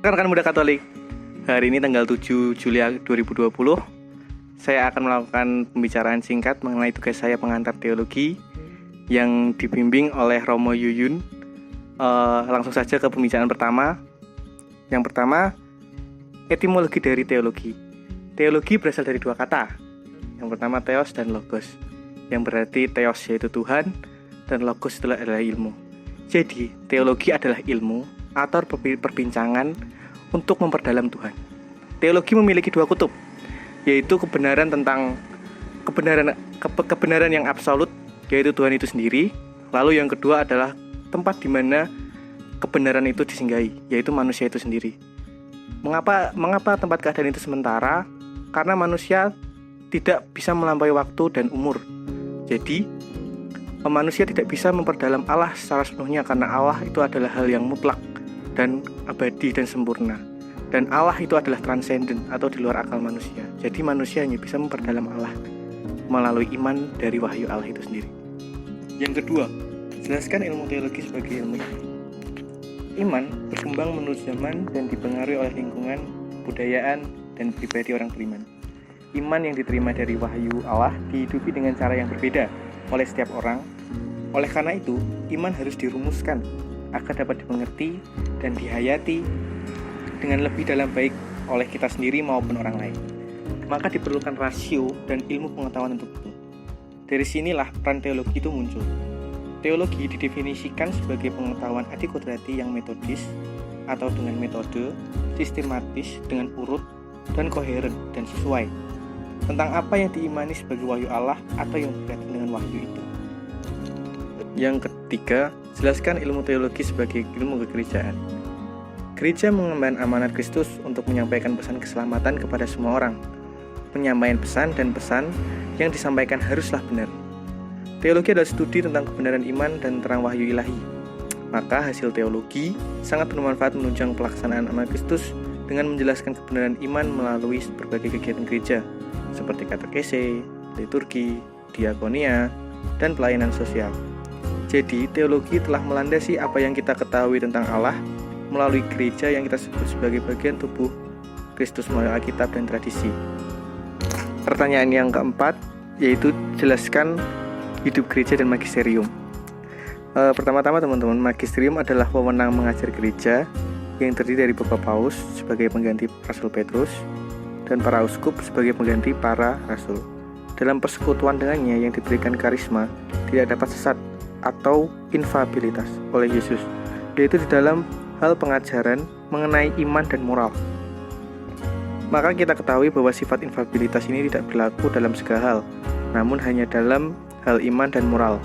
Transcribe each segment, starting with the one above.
Rekan Muda Katolik, hari ini tanggal 7 Juli 2020, saya akan melakukan pembicaraan singkat mengenai tugas saya pengantar teologi yang dibimbing oleh Romo Yuyun. Langsung saja ke pembicaraan pertama. Yang pertama, etimologi dari teologi. Teologi berasal dari dua kata. Yang pertama theos dan logos, yang berarti theos yaitu Tuhan dan logos adalah ilmu. Jadi, teologi adalah ilmu atau perbincangan untuk memperdalam Tuhan. Teologi memiliki dua kutub, yaitu kebenaran tentang kebenaran yang absolut, yaitu Tuhan itu sendiri. Lalu yang kedua adalah tempat di mana kebenaran itu disinggahi, yaitu manusia itu sendiri. Mengapa tempat keadaan itu sementara? Karena manusia tidak bisa melampaui waktu dan umur. Jadi, manusia tidak bisa memperdalam Allah secara sepenuhnya, karena Allah itu adalah hal yang mutlak dan abadi dan sempurna. Dan Allah itu adalah transenden atau di luar akal manusia. Jadi manusia hanya bisa memperdalam Allah melalui iman dari wahyu Allah itu sendiri. Yang kedua, jelaskan ilmu teologi sebagai ilmu iman. Iman berkembang menurut zaman dan dipengaruhi oleh lingkungan, budayaan, dan pribadi orang beriman. Iman yang diterima dari wahyu Allah dihidupi dengan cara yang berbeda oleh setiap orang. Oleh karena itu, iman harus dirumuskan agar dapat dimengerti dan dihayati dengan lebih dalam baik oleh kita sendiri maupun orang lain. Maka diperlukan rasio dan ilmu pengetahuan untuk itu. Dari sinilah peran teologi itu muncul. Teologi didefinisikan sebagai pengetahuan adikodrati yang metodis atau dengan metode, sistematis, dengan urut, dan koheren dan sesuai tentang apa yang diimani sebagai wahyu Allah atau yang berkaitan dengan wahyu itu. Yang ketiga, jelaskan ilmu teologi sebagai ilmu kegerejaan. Gereja mengemban amanat Kristus untuk menyampaikan pesan keselamatan kepada semua orang. Penyampaian pesan dan pesan yang disampaikan haruslah benar. Teologi adalah studi tentang kebenaran iman dan terang wahyu ilahi. Maka hasil teologi sangat bermanfaat menunjang pelaksanaan amanat Kristus dengan menjelaskan kebenaran iman melalui berbagai kegiatan gereja seperti katekese, liturgi, diakonia, dan pelayanan sosial. Jadi, teologi telah melandasi apa yang kita ketahui tentang Allah melalui gereja yang kita sebut sebagai bagian tubuh Kristus melalui Alkitab dan tradisi. Pertanyaan yang keempat, yaitu jelaskan hidup gereja dan magisterium. Pertama-tama teman-teman, magisterium adalah wewenang mengajar gereja yang terdiri dari Bapak Paus sebagai pengganti Rasul Petrus dan para uskup sebagai pengganti para rasul. Dalam persekutuan dengannya yang diberikan karisma, tidak dapat sesat atau infabilitas oleh Yesus, yaitu di dalam hal pengajaran mengenai iman dan moral. Maka kita ketahui bahwa sifat infabilitas ini tidak berlaku dalam segala hal, namun hanya dalam hal iman dan moral,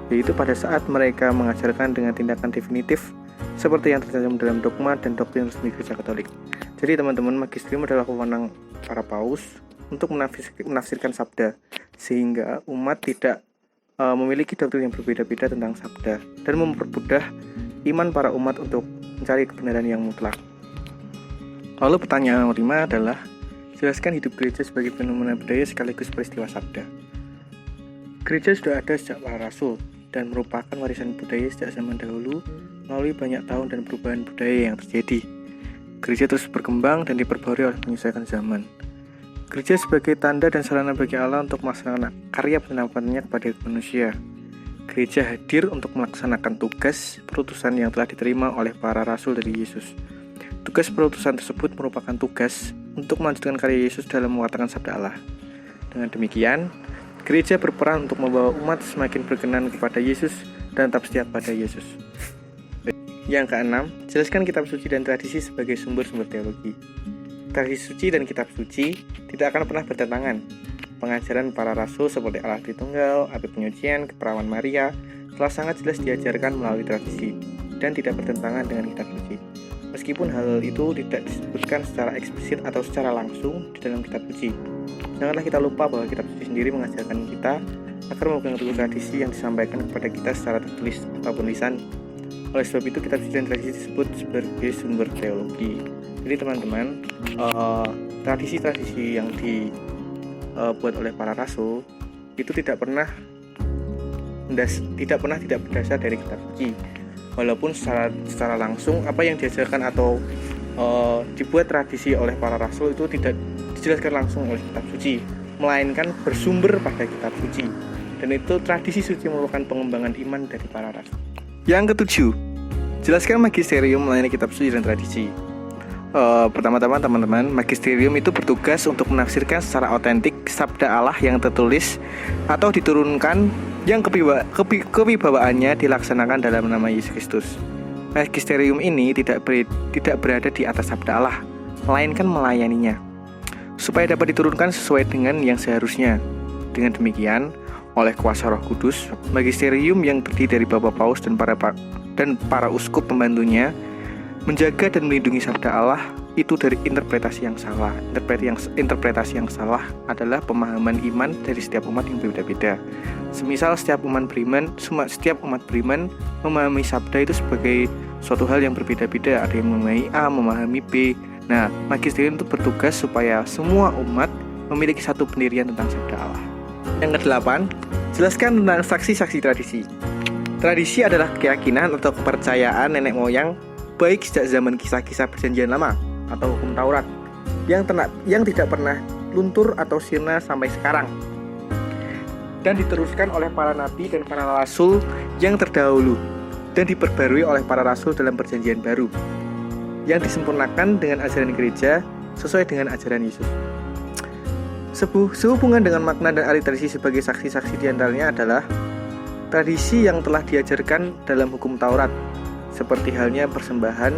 yaitu pada saat mereka mengajarkan dengan tindakan definitif seperti yang tercantum dalam dogma dan doktrin resmi Gereja Katolik. Jadi teman-teman, magisterium adalah wewenang para paus untuk menafsirkan sabda, sehingga umat tidak memiliki doktrin yang berbeda-beda tentang sabda dan mempermudah iman para umat untuk mencari kebenaran yang mutlak. Lalu pertanyaan nomor 5 adalah jelaskan hidup gereja sebagai fenomena budaya sekaligus peristiwa sabda. Gereja sudah ada sejak para rasul dan merupakan warisan budaya sejak zaman dahulu melalui banyak tahun dan perubahan budaya yang terjadi. Gereja terus berkembang dan diperbarui oleh penyesuaian zaman. Gereja sebagai tanda dan sarana bagi Allah untuk melaksanakan karya penyelamatan kepada manusia. Gereja hadir untuk melaksanakan tugas perutusan yang telah diterima oleh para rasul dari Yesus. Tugas perutusan tersebut merupakan tugas untuk melanjutkan karya Yesus dalam mengatakan sabda Allah. Dengan demikian, gereja berperan untuk membawa umat semakin berkenan kepada Yesus dan tetap setia pada Yesus. Yang keenam, jelaskan kitab suci dan tradisi sebagai sumber-sumber teologi. Tradisi suci dan kitab suci tidak akan pernah bertentangan. Pengajaran para rasul seperti Allah Tritunggal, arti penyucian, keperawan Maria telah sangat jelas diajarkan melalui tradisi dan tidak bertentangan dengan kitab suci. Meskipun hal itu tidak disebutkan secara eksplisit atau secara langsung di dalam kitab suci. Janganlah kita lupa bahwa kitab suci sendiri mengajarkan kita agar mengikuti tradisi yang disampaikan kepada kita secara tertulis ataupun lisan. Oleh sebab itu, kitab suci dan tradisi disebut sebagai sumber teologi. Jadi teman-teman, tradisi-tradisi yang dibuat oleh para rasul itu tidak pernah tidak berdasar dari kitab suci. Walaupun secara langsung apa yang diajarkan atau dibuat tradisi oleh para rasul itu tidak dijelaskan langsung oleh kitab suci, melainkan bersumber pada kitab suci. Dan itu tradisi suci merupakan pengembangan iman dari para rasul. Yang ketujuh, jelaskan magisterium melayani kitab suci dan tradisi. Pertama-tama teman-teman, magisterium itu bertugas untuk menafsirkan secara otentik sabda Allah yang tertulis atau diturunkan yang kewibawaannya dilaksanakan dalam nama Yesus Kristus. Magisterium ini tidak berada di atas sabda Allah, melainkan melayaninya, supaya dapat diturunkan sesuai dengan yang seharusnya. Dengan demikian, oleh kuasa Roh Kudus, magisterium yang terdiri dari Bapak Paus dan para uskup pembantunya menjaga dan melindungi sabda Allah itu dari interpretasi yang salah. Interpretasi yang salah adalah pemahaman iman dari setiap umat yang berbeda-beda. Semisal setiap umat beriman memahami sabda itu sebagai suatu hal yang berbeda-beda. Ada yang memahami A, memahami B. Nah, magisterium itu bertugas supaya semua umat memiliki satu pendirian tentang sabda Allah. Yang ke-8, jelaskan tentang saksi-saksi tradisi. Tradisi adalah keyakinan atau kepercayaan nenek moyang baik sejak zaman kisah-kisah perjanjian lama atau hukum Taurat yang tidak pernah luntur atau sirna sampai sekarang, dan diteruskan oleh para nabi dan para rasul yang terdahulu, dan diperbarui oleh para rasul dalam perjanjian baru, yang disempurnakan dengan ajaran gereja sesuai dengan ajaran Yesus. Sehubungan dengan makna dan arti tradisi sebagai saksi-saksi diantaranya adalah tradisi yang telah diajarkan dalam hukum Taurat, seperti halnya persembahan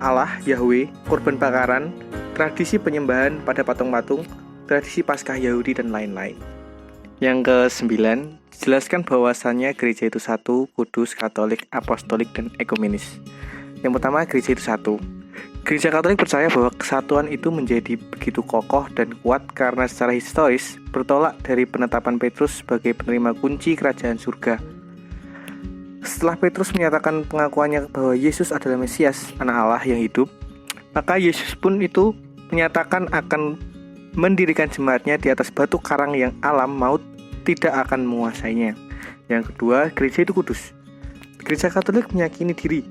Allah Yahweh, korban bakaran, tradisi penyembahan pada patung-patung, tradisi Paskah Yahudi, dan lain-lain. Yang ke-9, jelaskan bahwasannya gereja itu satu, kudus, katolik, apostolik, dan ekumenis. Yang pertama, gereja itu satu. Gereja Katolik percaya bahwa kesatuan itu menjadi begitu kokoh dan kuat karena secara historis bertolak dari penetapan Petrus sebagai penerima kunci kerajaan surga. Setelah Petrus menyatakan pengakuannya bahwa Yesus adalah Mesias, anak Allah yang hidup, maka Yesus pun itu menyatakan akan mendirikan jemaatnya di atas batu karang yang alam maut tidak akan menguasainya. Yang kedua, gereja itu kudus. Gereja Katolik meyakini diri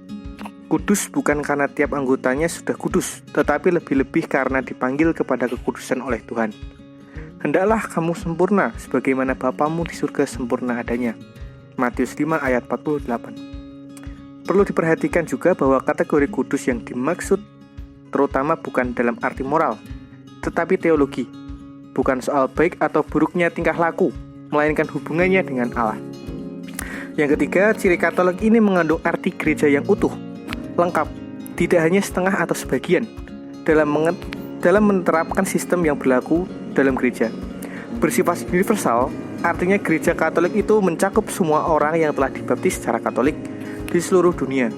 kudus bukan karena tiap anggotanya sudah kudus, tetapi lebih-lebih karena dipanggil kepada kekudusan oleh Tuhan. Hendaklah kamu sempurna sebagaimana Bapamu di surga sempurna adanya. Matius 5 ayat 48. Perlu diperhatikan juga bahwa kategori kudus yang dimaksud terutama bukan dalam arti moral, tetapi teologi. Bukan soal baik atau buruknya tingkah laku, melainkan hubungannya dengan Allah. Yang ketiga, ciri Katolik ini mengandung arti gereja yang utuh, lengkap, tidak hanya setengah atau sebagian, dalam menerapkan sistem yang berlaku dalam gereja. Bersifat universal, artinya gereja Katolik itu mencakup semua orang yang telah dibaptis secara Katolik di seluruh dunia,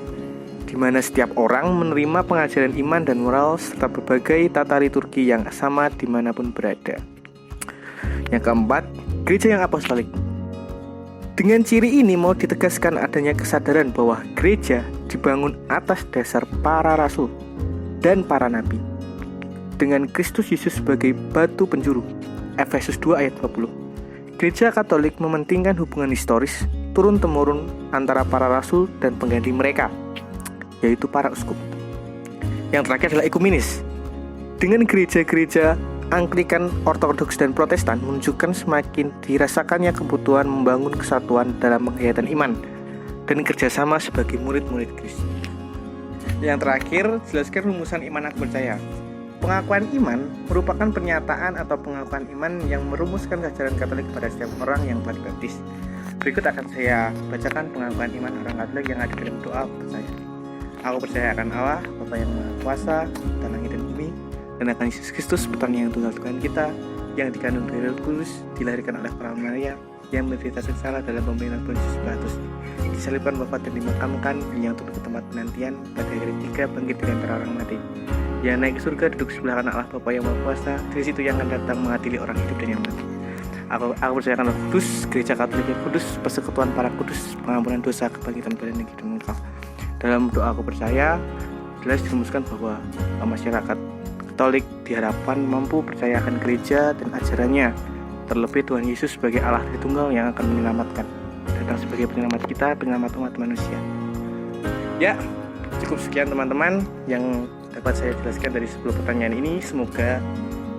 di mana setiap orang menerima pengajaran iman dan moral serta berbagai tata liturgi yang sama dimanapun berada. Yang keempat, gereja yang apostolik. Dengan ciri ini mau ditegaskan adanya kesadaran bahwa gereja dibangun atas dasar para rasul dan para nabi, dengan Kristus Yesus sebagai batu penjuru. Efesus 2 ayat 20. Gereja Katolik mementingkan hubungan historis turun-temurun antara para rasul dan pengganti mereka, yaitu para uskup. Yang terakhir adalah ekumenis. Dengan gereja-gereja Anglikan, Ortodoks, dan Protestan menunjukkan semakin dirasakannya kebutuhan membangun kesatuan dalam penghayatan iman dan kerjasama sebagai murid-murid Kristus. Yang terakhir, jelaskan rumusan iman aku percaya. Pengakuan iman merupakan pernyataan atau pengakuan iman yang merumuskan ajaran Katolik kepada setiap orang yang telah dibaptis. Berikut akan saya bacakan pengakuan iman orang Katolik yang ada dalam doa aku percaya. Aku percaya akan Allah, Bapa yang Maha Kuasa, dan langit dan bumi, dan akan Yesus Kristus, putranya yang tunggal Tuhan kita, yang dikandung dari Roh Kudus, dilahirkan oleh para Maria, yang menderita sengsara dalam pemerintahan Pontius Pilatus, disalibkan, wafat, dan dimakamkan, yang turun ke tempat penantian, pada hari ketiga bangkit dari antara orang mati, yang naik ke surga, duduk sebelah kanan Allah Bapa yang Maha Kuasa, dari situ yang akan datang mengadili orang hidup dan yang mati. Aku percaya akan Roh Kudus, gereja Katolik yang kudus, persekutuan para kudus, pengampunan dosa, kebangkitan badan dan kehidupan kekal. Dalam doa aku percaya, jelas dirumuskan bahwa masyarakat Katolik diharapkan mampu percaya akan gereja dan ajarannya, terlebih Tuhan Yesus sebagai Allah Tritunggal yang akan menyelamatkan, datang sebagai penyelamat kita, penyelamat umat manusia. Ya, cukup sekian teman-teman yang dapat saya jelaskan dari 10 pertanyaan ini. Semoga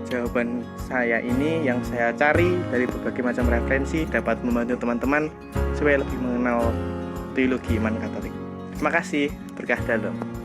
jawaban saya ini yang saya cari dari berbagai macam referensi dapat membantu teman-teman supaya lebih mengenal teologi iman Katolik. Terima kasih, berkah dalam.